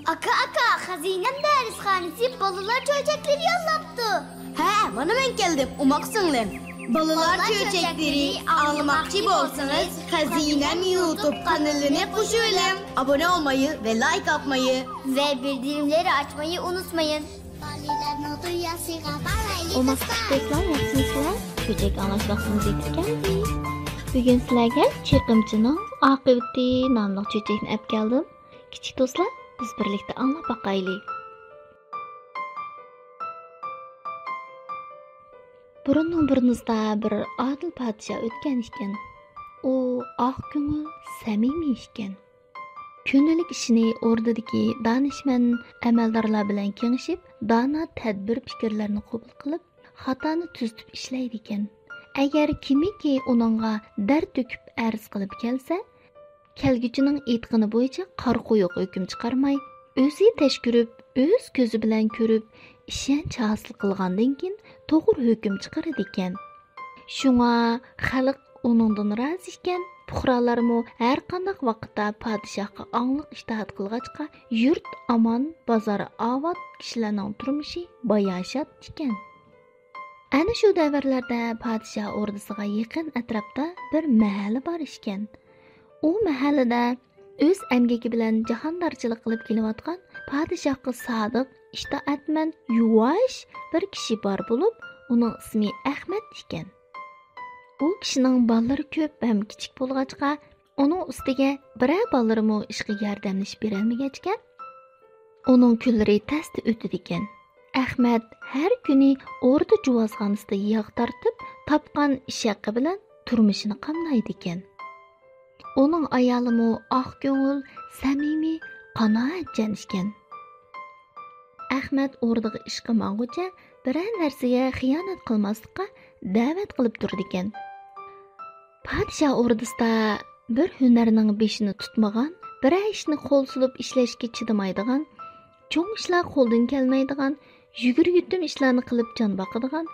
Aka, hazinem dershanesi balalar çöçekleri yollaptı. He, bana ben geldim. Umaksınlar. Balalar çöçekleri anlamakçı olsanız Hazinem YouTube kanalına koşuyalım. Abone olmayı ve like atmayı Ve bildirimleri açmayı unutmayın. Umaksızlıklar yaxşısınızlar. Çöçek anlaşılsınız etken. Bugün sizlerge Çirqimchining Aqibati nomli çöçekni olib keldim. Kichik do'stlar, biz birlikda anglab boqaylik. Burunizda bir adil podshoh o'tgan ekan. U oq ko'ngil, samimiy ekan. Kundalik ishini o'rdadagi donishmand amaldorlar bilan kengashib, dono tadbir fikrlarni qabul qilib, xatoni tuzitib ishlaydi ekan. Agar kimiki uningga dard to'kib arz qilib kelsa, kelguchining aytgani bo'yicha qor qo'yiq hukm chiqarmay, o'zi tashkurib, o'z ko'zi bilan ko'rib, ishonch hosil qilgandan keyin to'g'ri hukm chiqaradi ekan. Shunga xalq uningdan rozi ekan, puhrolarmu har qanday vaqtda podshohga angliq itoat qilg'achqa, yurt amon, bozor obod, kishilarning turmushi bayoshat ekan. Ana shu davrlarda podshoh o'rdisiga yaqin atrofda bir mahalla bor ekan. U mahallada o'z amgaki bilan jahondorchilik qilib kelayotgan podshohga sodiq, itoatmand, yuvosh bir kishi bor bo'lib, uning ismi Ahmad ekan. U kishining bolalari ko'p ham kichik bo'lg'achqa, uning ustiga biror bolalari ishga yordamlashib berolmagachga, uning kunlari tasda o'tdi ekan. Ahmad har kuni o'rda juvozxonasida yog' tortib, topgan ish haqi bilan turmushini qamlaydi ekan. Uning ayolimi oq ko'ngil, samimiy, qanoatchan ekan. Ahmad o'rdaga ish qilmaguncha biror narsaga xiyonat qilmaslikka da'vat qilib turdi ekan. Podshoh o'rdasida bir hunarning beshini tutmagan, biror ishni qo'l solib ishlashga chidamaydigan, cho'ng ishlar qo'ldan kelmaydigan, yugurgitim ishlarni qilib jon boqadigan,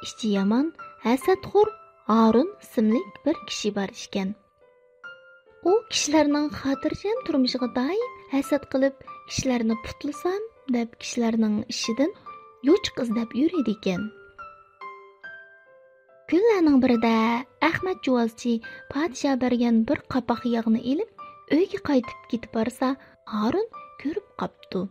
ishchi yomon, hasadxo'r Harun ismli bir kishi bor ekan. U kishilarning xotirjam turmushiga doim hasad qilib, kishilarni putlasam deb kishilarning ishidan yo'chiq izlab yuradi ekan. Kunlarning birida Ahmad juvozchi podshoh bergan bir qapoq yog'ni elib, uyga qaytib ketib borsa, Harun ko'rib qopti.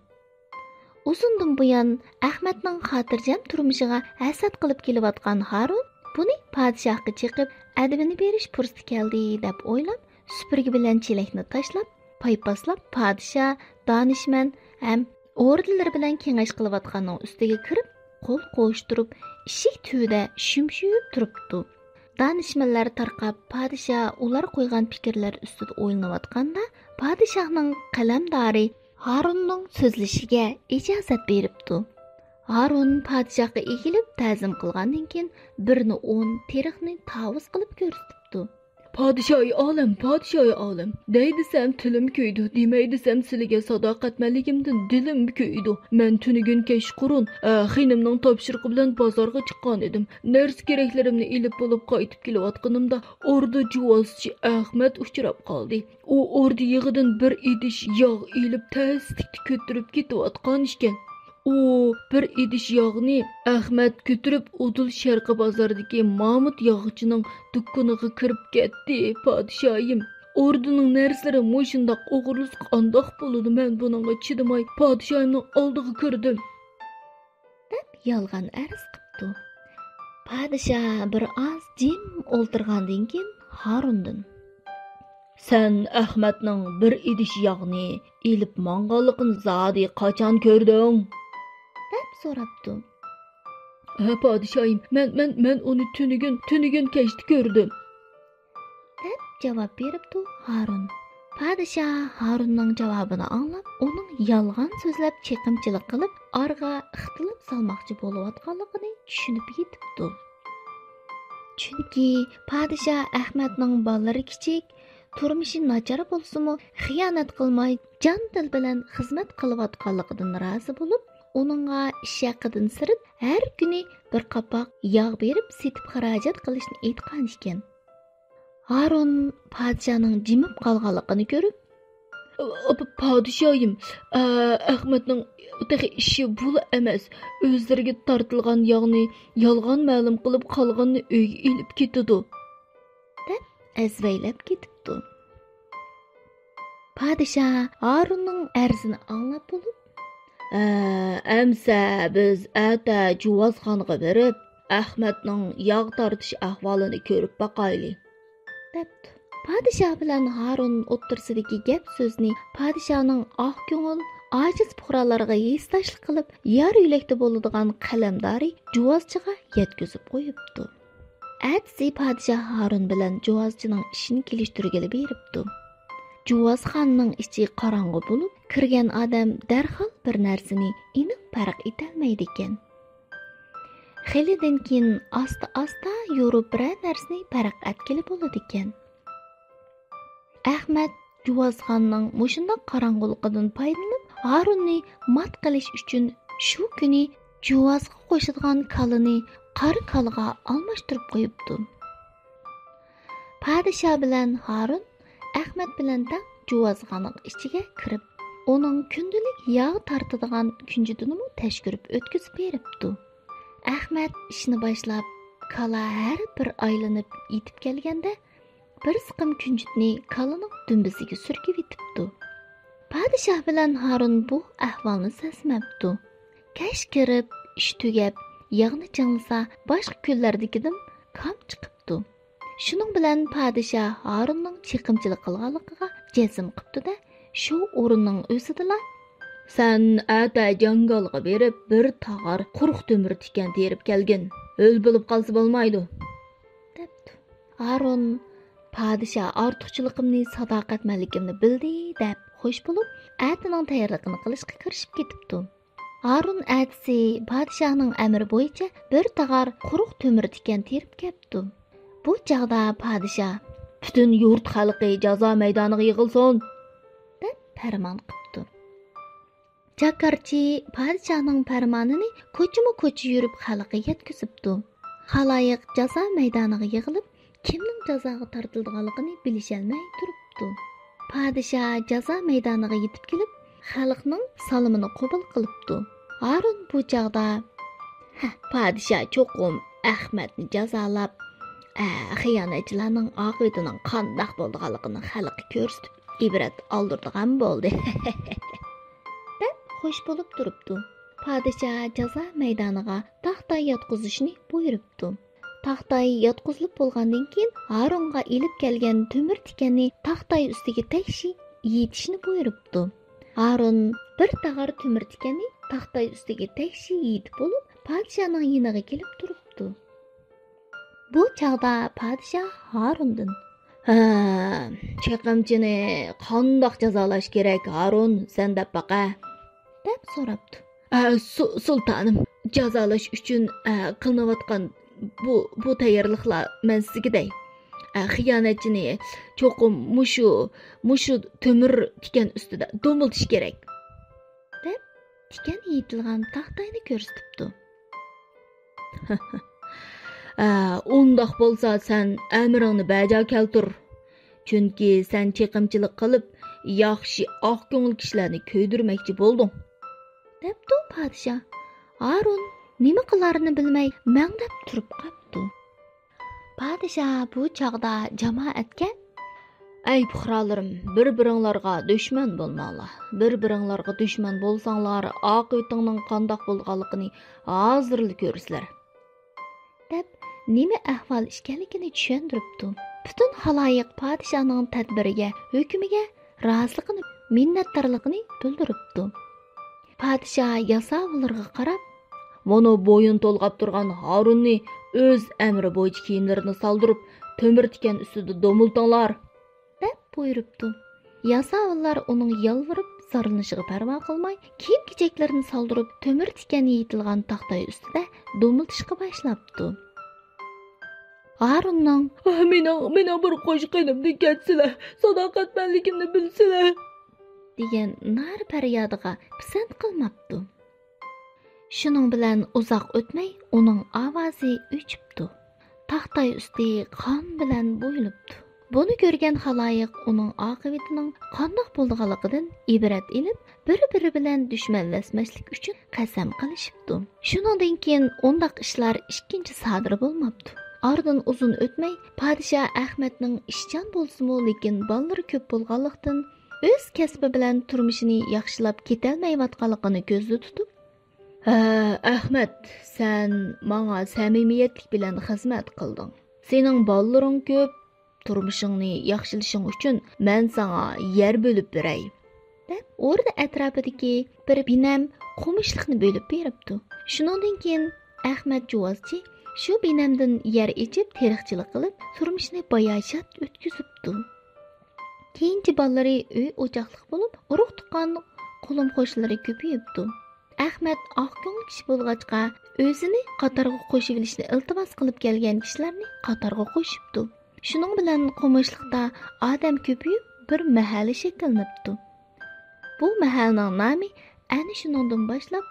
Uzundan buyon Ahmadning xotirjam turmushiga hasad qilib kelayotgan Harun buni podshohga chiqib, adabini berish fursati keldi deb o'ylab, supurgi bilan chelakni tashlab, paypaslab podshoh, donishmand ham o'rdalar bilan kengash qilayotganning ustiga kirib, qo'l qo'shtirib, eshik tubida shumshuyib turibdi. Donishmandlar tarqab, podshoh ular qo'ygan fikrlar ustida o'ylanayotganda, podshohning qalamdori Harunning so'zlashiga ijozat beribdi. Harun podshohga egilib ta'zim qilgandan keyin birni 10 teriqni tavuz qilib ko'rsatibdi. Podshoy olim, deydisam tilim kuydi, demeydisam sizlarga sadoqatmanligimdan dilim kuydi. Men tunigun kechqurun xinimning topshiriqi bilan bozorga chiqqan edim. Narsa keraklarimni ilib bo'lib qaytib kelayotganimda o'rda juvozchi Ahmad uchrab qoldi. U o'rda yig'idan bir idish yog' ilib tasdikni ko'tarib ketayotgan ekan. U bir idish yog'ni Ahmad ko'tarib Udul Sharqi bozoridagi Mahmud yog'chining dukkaniga kirib ketdi. Podshoyim, o'rdaning narsalari mo'shundoq o'g'irlik qandoq bo'ladi? Men buningga chidamay podshoyimning oldiga kirdim deb yolg'on arz qildi. Podshoh bir oz jim o'ltirgandan keyin Harundan: "Sen Ahmadning bir idish yog'ni ilib manganligini zodi qachon ko'rding?" deb so'rabdi. Podshoyim, men uni tunigun kechda ko'rdim deb javob beribdi Harun. Podshoh Harunning javobini anglab, uning yolg'on so'zlab chaqimchilik qilib, orga ixtilof solmoqchi bo'layotganligini tushunib yetibdi. Chunki podshoh Ahmadning bolalari kichik, turmushi nachar bo'lsa-mu, xiyonat qilmay, jon dil bilan xizmat qilayotganligidan rozi bo'lib, uningga ish haqidan sirib, har kuni bir qapoq yog' berib, setib xarajat qilishni aytgan ekan. Harun podshohning jimib qolganligini ko'rib, Padişahım, Ahmetning tehi ishi bul emas. O'zlariga tortilgan yog'ni yolg'on ma'lum qilib qolganini uyga ilib ketadi. deb azvaylab ketibdi. Padişah Harunning arzini anglab bo'lib, Amsa biz ata Juvozxonga berib, Ahmetning yog' tortish ahvolini ko'rib baqayli. debdi. Padişah bilan Harun o'ttirsidagi gap so'zni padişahning oq ko'ngil, ojiz puhralarga yestashlik qilib, yar yo'lakda bo'ladigan qalamdori juvozchiga yetkazib qo'yibdi. Atsi padişah Harun bilan juvozchining ishini kelishtirgili beribdi. Juvozxonning ichi qorong'u bo'lib, kirgan odam darhol bir narsani aniq farq etolmaydi ekan. Xilidan keyin asta yurib bir narsani farq etgili bo'ladi ekan. Ahmet Juvozxonning mushundoq qorong'uligidan foydalanib, Harunni mat qilish uchun shu kuni juvozga qo'shadigan kalini qari kalga almashtirib qo'yibdi. Padişah bilan Harun Ahmet bilan tang juvozxonning ichiga kirib, uning kundalik yog' tortadigan kunjitini tashkirib o'tkazib beribdi. Ahmet ishni boshlab, kala har bir aylanib yetib kelganda bir siqim kunjitni kalaning dumbisiga surkib yetibdi. Padişah bilan Harun bu ahvolni sezmabdi. Kash kirib, ish tugab, yog'ni changlasa, boshqa kunlardagidan kam chiqibdi. Shuning bilan padişah Harunning chiqimchilik qilganligiga jazm qilibdi-da, shu o'rinning o'zida Sen ata jangalga berib, bir tag'ar quruq temir tikan terib kelgin. O'l bo'lib qolsa bo'lmaydi, debdi. Harun padişah ortiqchiligimni, sadoqatmanligimni bildi deb xush bo'lib, atining tayyorligini qilishga kirishib ketibdi. Harun atisi padişahning amri bo'yicha bir tag'ar quruq temir tikan terib kelibdi. Bu chaqda padişah butun yurt xalqi jazo maydoniga yig'ilsin deb farmon qilibdi. Jakarchi padişahning farmonini ko'chma-ko'cha yurib xalqqa yetkazibdi. Xaloyiq jazo maydoniga yig'ilib, kimning jazoga tortilganligini bilisholmay turibdi. Padişah jazo maydoniga yetib kelib, xalqning salomini qabul qilibdi. Harun bu chaqda padişah cho'qim Ahmetni jazolab, xiyonatchilarning oqibatining qandoq bo'lganligini xalqqa ko'rsatib, ibrat oldirdigan bo'ldi. deb xush bo'lib turibdi. Padişah jazo maydoniga taxtay yotqizishni buyuribdi. Taxtay yotqizilib bo'lgandan keyin Harunga ilib kelgan temir tikanni taxtay ustiga tekshi yetishni buyuribdi. Harun bir tag'ar temir tikanni taxtay ustiga tekshi yetib bo'lib, padişahning yoniga kelib turibdi. Bu chaqda padişah Harundan chiqimchini qandoq jazolash kerak Harun, sen deb baqa deb so'rabdi. Sultanim, jazolash uchun qilinayotgan bu tayyorliklar men sizga xiyonatchini cho'qim mushu temir tikan ustida do'miltish kerak deb tikan yetilgan taxtayni ko'rsatibdi. Undoq bo'lsa sen amringni bajo keltir. Chunki sen chiqimchilik qilib, yaxshi oq ko'ngil kishilarni ko'ydirmoqchi bo'lding, debdi padişah. Harun nima qilarini bilmay mangdab turib qolibdi. Padişah bu chaqda jamoatga: "Ey puhralarim, bir-biringlarga dushman bo'lmanglar. Bir-biringlarga dushman bo'lsanglar, oqibatingning qandoq bo'lganligini hozirli ko'rsizlar" deb nima ahvol ishkanligini tushuntiribdi. Butun xaloyiq padişahning tadbiriga, hukmiga roziligini, minnatdorligini bildiribdi. Padişah yasovilarga qarab, "Mana bo'yin to'lg'ab turgan Harunni o'z amri bo'yicha kiyimlarini soldirib, temir tikan ustida do'miltinglar" deb buyuribdi. Yasovilar uning yalvirib sarılanishiga parvo qilmay, kiyim-kechaklarini soldirib, temir tikan yetilgan taxtay ustida do'miltishga boshlabdi. Harunning "Mening bir qo'shqinimni ketsinlar, sadoqatmanligimni bilsinlar" degan nar faryodiga pisand qilmabdi. Shuning bilan uzoq o'tmay uning ovozi o'chibdi. Taxtay usti qon bilan bo'yilibdi. Buni ko'rgan xaloyiq uning oqibatining qandoq bo'lganligidan ibrat olib, bir-biri bilan dushmanlashmaslik uchun qasam qilishibdi. Shuningdan keyin undaq ishlar ikkinchi sodir bo'lmabdi. Oradan uzun o'tmay, podshoh Ahmadning ishchan bo'lsa-mu, lekin balları ko'p bo'lganlikdan o'z kasbi bilan turmushini yaxshilab ketolmayotganligini ko'zda tutib, Ahmad, sen menga samimiyatlik bilan xizmat qilding. Sening ballaring ko'p, turmushingni yaxshilashing uchun men sana yer bo'lib beray. deb o'rda atrofidagi bir binam qo'mishliqni bo'lib beribdi. Shundan keyin Ahmad Juvozchi shu binamdan yer ichib teriqchilik qilib, turmushni bayashat o'tkazibdi. Keyinchi ballari uy o'choqliq bo'lib, urug' tuqqan qo'lim qo'shlari ko'payibdi. Ahmad oqko'ngil kishi bo'lg'achqa o'zini qatorga qo'shib olishni iltimos qilib kelgan kishilarni qatorga qo'shibdi. Shuning bilan qo'mishliqda odam ko'payib bir mahalla shakllanibdi. Bu mahallaning nomi ana shundan boshlab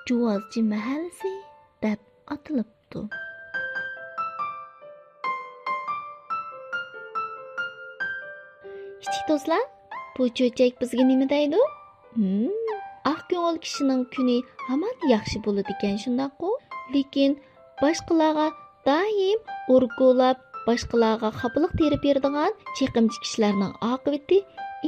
Juvozchi mahallasi deb atalibdi. Kichik do'stlar, bu cho'chak bizga nima deydi? Oq ko'ngil kishining kuni hamon yaxshi bo'ladi ekan, shundaqku. Lekin boshqalarga doim urg'ulab, boshqalarga xafalık terib beradigan chekimchi kishilarning oqibati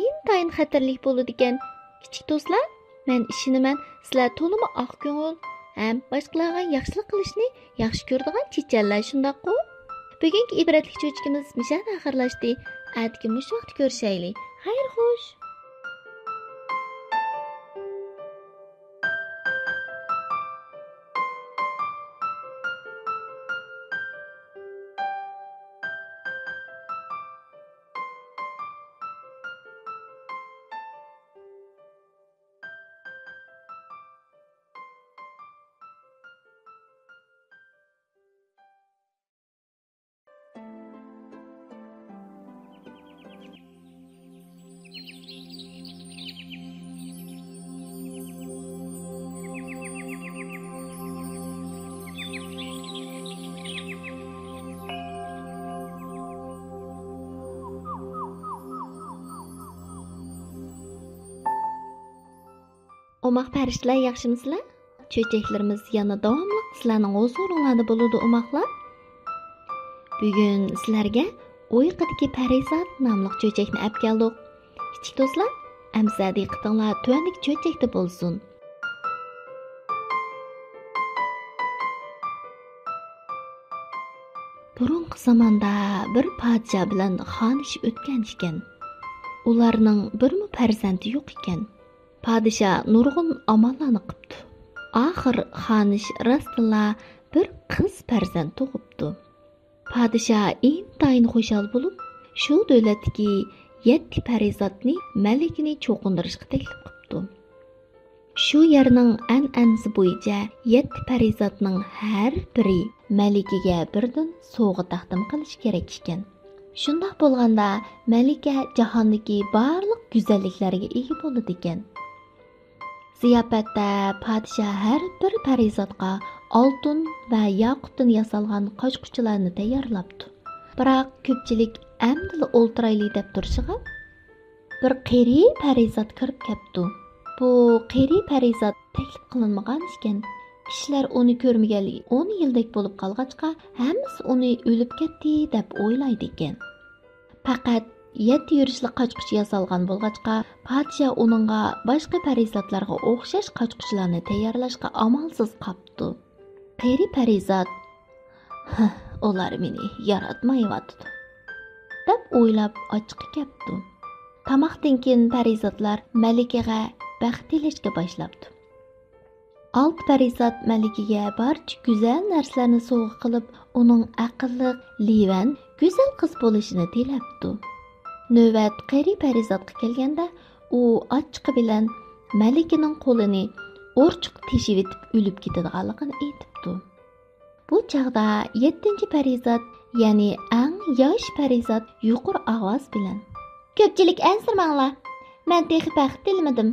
intayin xatarli bo'ladi ekan. Kichik do'stlar, men ishonaman, sizlar to'liq oq ko'ngil ham boshqalarga yaxshilik qilishni yaxshi ko'radigan chechanlar, shundaqku. Bugungi ibratli cho'chkimiz mishan oxirlashdi. Atki mush vaqt ko'rishaylik. Xayr xo'sh. Omaq parishlar yaxshimisizlar? Cho'chaklarimiz yana davomli sizlarning huzuringlarda bo'ladi omoqlar. Bugun sizlarga O'yiqidagi Parizod nomli cho'chakni olib keldik. Kichik do'stlar, amsa diqqatinglar tuandagi cho'chakda bo'lsin. Burungi zamonda bir podshoh bilan xonish o'tgan ekan. Ularning birmi farzandi yo'q ekan. Podshoh nurg'un amallarni qilibdi. Oxir xonish rostla bir qiz farzand tug'ibdi. Podshoh intayin xushal bo'lib, shu davlatdagi 7 farizodni malikini cho'qindirishga taklif qilibdi. Shu yerning an'anasi bo'yicha 7 farizodning har biri malikiga birdan sovg'a taqdim qilish kerak ekan. Shundoq bo'lganda malika jahondagi barliq go'zalliklarga ega bo'ladi ekan. Ziyofatda podshoh har bir farizodga oltin va yoqutdan yasalgan qochquchilarni tayyorlabdi. Biroq ko'pchilik amdili o'ltirayli deb turishiga bir qeri farizod kirib kelibdi. Bu qeri farizod taklif qilinmagan ekan. Kishilar uni ko'rmaganligi 10 yildek bo'lib qolg'achqa, hammasi uni o'lib ketdi deb o'ylaydi ekan. Faqat 7 yurishli qochquchi yasalgan bo'lg'achqa, podshoh uningga boshqa farizodlarga o'xshash qochquchilarni tayyorlashga amalsiz qoldi. Qeri farizod, ular meni yaratmayapti deb o'ylab ochiqqa keldi. Tamoqdan keyin farizodlar malikaga baxt tilashga boshlabdi. 6 farizod malikaga barcha go'zal narsalarni sovg'a qilib, uning aqlli, livan, go'zal qiz bo'lishini tilabdi. Navbat qeri farizodga kelganda, u ochiqi bilan malikaning qo'lini o'rchiq teshib etib o'lib ketadiganligini aytibdi. Bu chaqda 7-farizod, ya'ni eng yosh farizod yuqori ovoz bilan: "Ko'pchilik ansirmanglar. Men texi baxt tilmadim.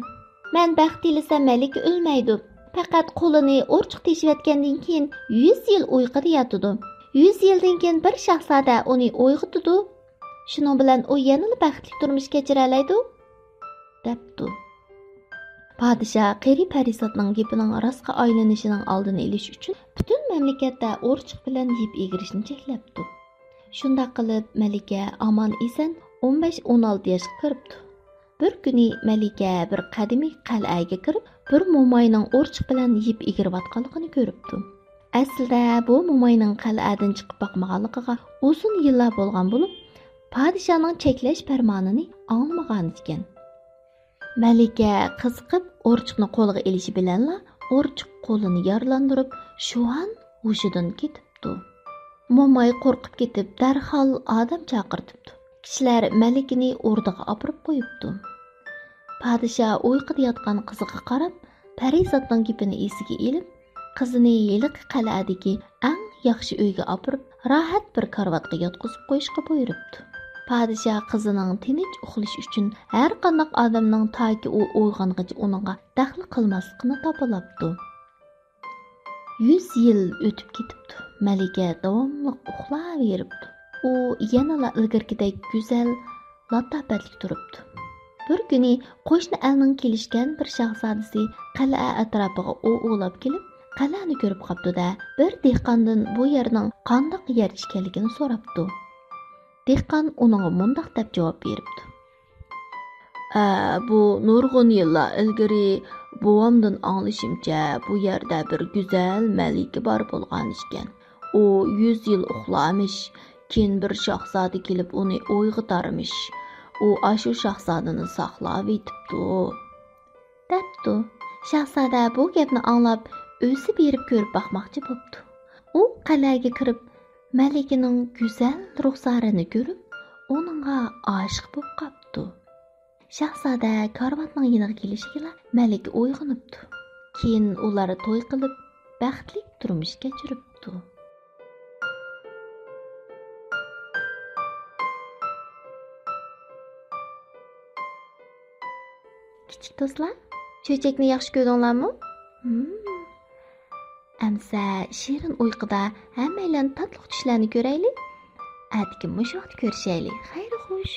Men baxt tilasam malika o'lmaydi. Faqat qo'lini o'rchiq teshib etgandan keyin 100 yil uyquda yotadi. 100 yildan keyin bir shahzoda uni uyg'otadi. Shuning bilan u yanada baxtli turmush kechira oladi, debdi. Padişah qeri Parisatning gapining rostga aylanishining oldini olish uchun butun mamlakatda o'rchiq bilan yeb egirishni cheklabdi. Shunda qilib Malika omon eson 15-16 yoshga kiribdi. Bir kuni Malika bir qadimiy qal'aga kirib, bir mo'mayning o'rchiq bilan yeb egirayotganligini ko'ribdi. Aslida bu mo'mayning qal'adan chiqib boqmaganligiga uzun yillar bo'lgan bo'lib, padishahning cheklash farmonini anglamagan ekan. Malika qiziqib o'rchiqni qo'liga elishi bilanla o'rchiq qo'lini yaralandirib, shu an hushidan ketibdi. Mo'may qo'rqib ketib, darhol odam chaqirtibdi. Kishilar Malikani o'rniga olib qo'yibdi. Padishah uyquda yotgan qiziga qarab, Parisatning gapini esiga elib, qizini yiliq qal'adagi eng yaxshi uyga olib, rohat bir karvatga yotqizib qo'yishga buyuribdi. Padişah qizining tinch uxlash uchun har qanday odamning toki u uyg'ongacha uningga daxl qilmasligini topilibdi. 100 yil o'tib ketibdi. Malika davomli uxlayveribdi. U yanala ilgirgidek go'zal, latofatli turibdi. Bir kuni qo'shni elning kelishgan bir shahzodasi qal'a atrofiga o'g'lab kelib, qal'ani ko'rib qopdi-da, bir dehqondan bu yerning qandoq yer ekanligini so'rabdi. Dehqon uningga mundaq deb javob beribdi. Bu nurg'un yillar ilgari buvamdan anglashimcha bu yerda bir go'zal malika bor bo'lgan ekan. U 100 yil uxlamış, keyin bir shahzoda kelib uni uyg'otarmish. U ashu shahzodani saqlab etibdi, debdi. Shahzoda bu gapni anglab, o'zi berib ko'rib boqmoqchi bo'ldi. U qal'aga kirib, Malikaning go'zal ruxsarini ko'rib, uningga oshiq bo'lib qopti. Shahzoda karvatning yoniga kelishiga Malika uyg'onibdi. Keyin ular to'y qilib, baxtli turmush kechiribdi. Kichik do'stlar, cho'chakni yaxshi ko'rdinglarmi? Amsa shirin uyquda hammalarni tatli tushlarni ko'raylik. Atki mush vaqt ko'rishaylik. Xayr xush.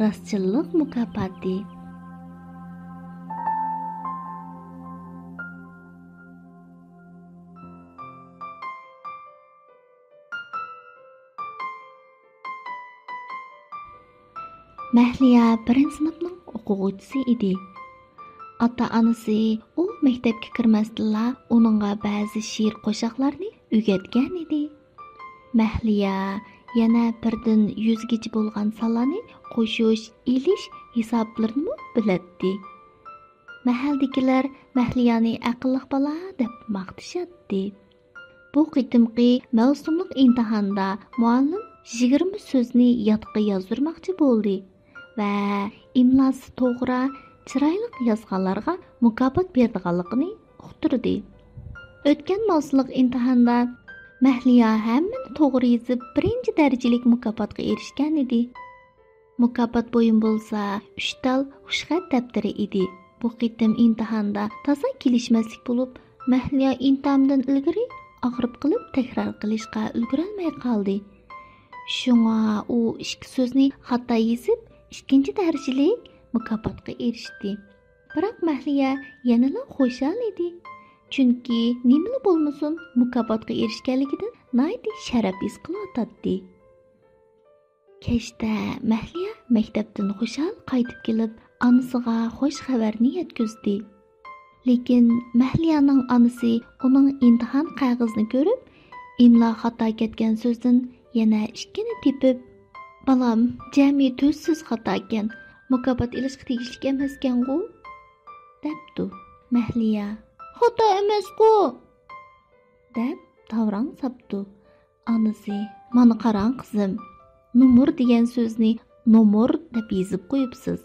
rostchilik mukofoti. Mahliya 1-sinfning o'quvchisi edi. Ota-onasi u maktabga kirmasdilla uningga ba'zi she'r qo'shiqlarni o'rgatgan edi. Mahliya yana birdan 100gacha bo'lgan sonlarni qo'shish, elish hisoblarini biladi. Mahaldagilar Mahliyani aqlli bola deb maqtashadi. Bu qitimqi mavsumlik imtihonda muallim 20 so'zni yodga yozdirmoqchi bo'ldi va imlosi to'g'ri, chiroyli yozganlarga mukofot berdiganligini uqtirdi. O'tgan mavsumlik imtihonda Mahliya hammani to'g'ri yozib, 1-darajalik mukofotga erishgan edi. Mukofot bo'yin bo'lsa 3 tal xushxat daftari edi. Bu qitim imtihonda toza kelishmaslik bo'lib, Mahliya imtihondan ilgari og'rib qilib takror qilishga ulgurolmay qoldi. Shunga u 2 so'zni xato yozib, 2-darajalik mukofotga erishdi. Biroq Mahliya yanada xushal edi. Chunki nimali bo'lmasin mukofotga erishganligidan naydi sharaf his qilayotdi. Kechda Mahliya maktabdan xushal qaytib kelib, onasiga xush xabarni yetkazdi. Lekin Mahliyaning onasi uning imtihon qog'ozini ko'rib, imlo xato ketgan so'zdan yana 2ni tepib, "Balam, jami 4 so'z xato ekan. Mukofot olishga tegishli emas-ku?" debdi. Mahliya "Xato emas-ku" deb tavrang sapdi. Onasi "Mana qarang qizim, numur degan so'zni nomor deb yozib qo'yibsiz.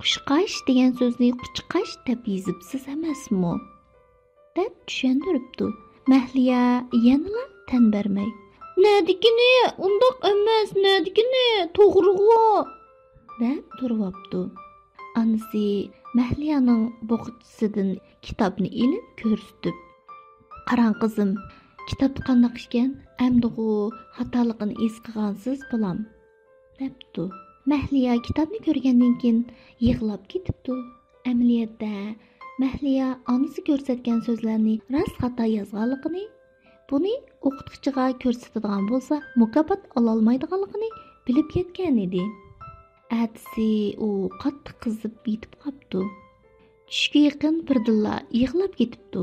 Qushqash degan so'zni quchqash deb yozibsiz emasmi?" deb tushuntiribdi. Mahliya yanala tan bermay, "Nadikini, undoq emas, nadikini, to'g'ri-ku" deb turibdi. Onasi Mahliyaning bo'qitchisidan kitobni ilib ko'rsatib, "Qarang qizim, kitob qandoq ekan? Amdig'u xatoligini his qilgansiz bilam" debdi. Mahliya kitobni ko'rgandan keyin yig'lab ketibdi. Amaliyotda Mahliya onasi ko'rsatgan so'zlarni rost xato yozganligini, buni o'qituvchiga ko'rsatadigan bo'lsa mukofot ololmaydiganligini bilib yetgan edi. Atsi u qattiq qizib yetib qopti. Tushga yaqin birdilla yig'lab ketibdi.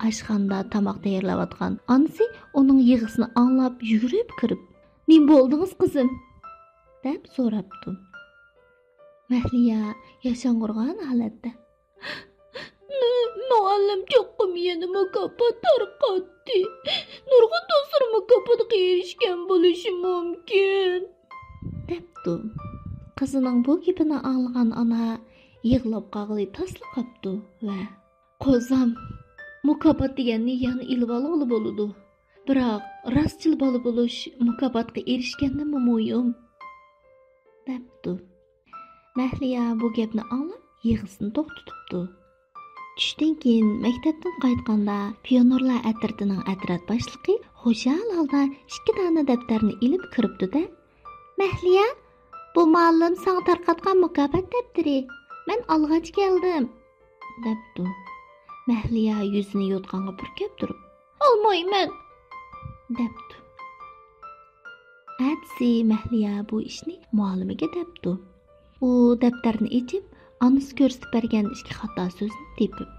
Ashxonada tomoq tayyorlayotgan onasi uning yig'isini anglab yugurib kirib, "Nim bo'ldingiz qizim?" deb so'rabdi. Mahliya yashang'urgan holatda, "Muallim cho'qqim yana mukofot tarqatdi. Nurg'un do'stlar mukofotga erishgan bo'lishi mumkin" debdi. Qizining bu gapini anglagan ona yig'lab qag'ili tasli qopdi va "Qo'zam, mukofot deganni yana ilib olg'ili bo'ladi. Biroq rostchil bola bo'lish mukofotga erishgandan muhim" debdi. Mahliya bu gapni anglab yig'isini to'xtatibdi. Tushdan keyin maktabdan qaytganda pionerlar atritining atrat boshlig'i xushal holda 2 dona daftarni ilib kiribdi-da, "Mahliya, bu muallim sana tarqatgan mukofot daftari. Men olg'ach keldim" debdi. Mahliya yuzini yotqanga purkab turib, "Olmayman" debdi. Atsi Mahliya bu ishni muallimiga debdi. U daftarni ochib, onasi ko'rsatib bergan 2 xato so'zni tepib,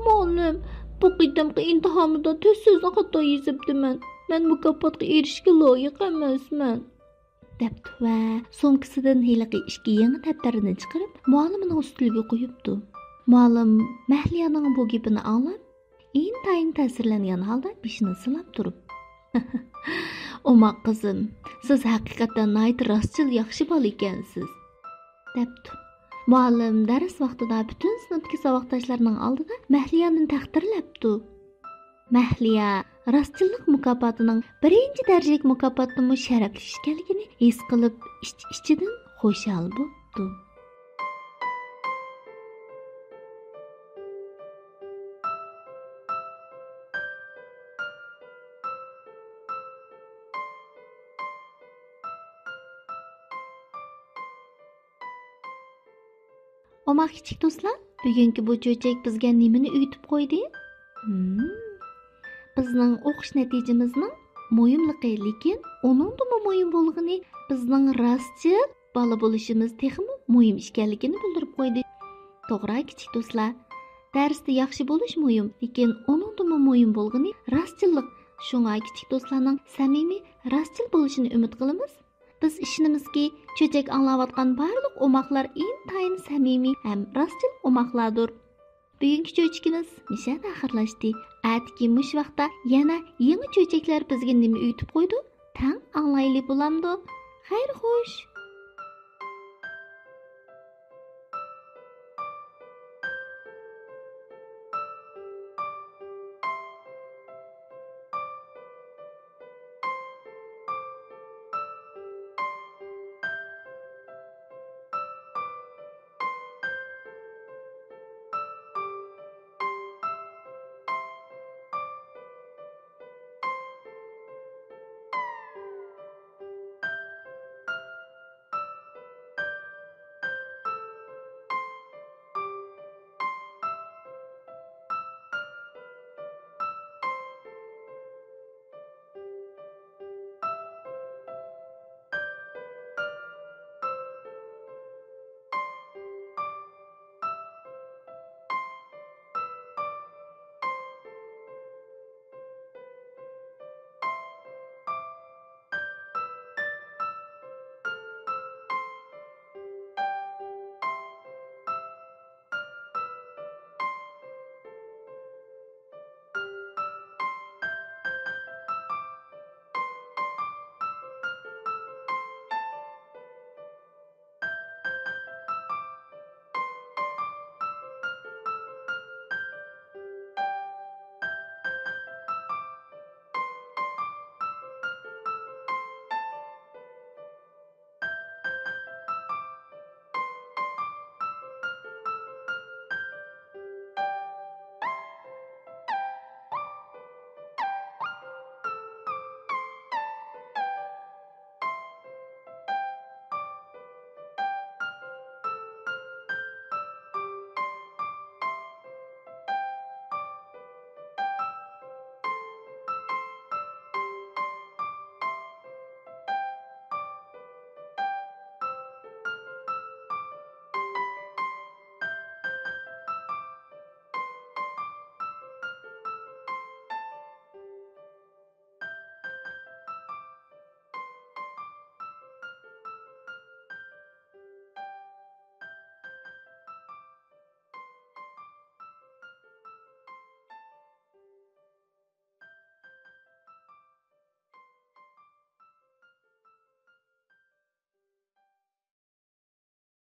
"Muallim, bu qitimqi imtihonda 4 so'zni xato yozibdiman. Men mukofotga erishishga loyiq emasman" debdi va so'mkasidan hiliqi 2 yangi daftarini chiqarib, muallimining ustiga qo'yibdi. Muallim Mahliyaning bu gapini anglab, intayin ta'sirlangan holda beshini silab turib, "Omoq qizim, siz haqiqatan nayt rostchil yaxshi bola ekansiz" debdi. Muallim dars vaqtida butun sinfdagi saboqdoshlarining oldida Mahliyani taqdirlabdi. Mahliya rostchilik mukofotining 1-darajalik mukofotni sharaflashganligini his qilib, ichidan xushal bo'ldi. Omaq kichik do'stlar, bugungi bu cho'chak bizga nimani uyutib qo'ydi? Bizning o'qish natijamizning mo'yimligi, lekin uningdimi mo'yim bo'lgani bizning rostchi bola bo'lishimiz texmi mo'yim ekanligini bildirib qo'ydi. To'g'ri, kichik do'stlar. Darsda yaxshi bo'lish mo'yim, lekin uningdimi mo'yim bo'lgani rostchilik. Shunga kichik do'stlarning samimiy rostchil bo'lishini umid qilamiz. Biz ishonamizki, cho'chak anglayotgan barliq omoqlar intayin samimiy ham rostchil omoqlardir. Bugungi cho'chakimiz mishada oxirlashdi. Atki mush vaqtda yana yangi cho'chaklar bizga nima uyutib qo'ydi? Tang anglayli bo'lamdi. Xayr xo'sh.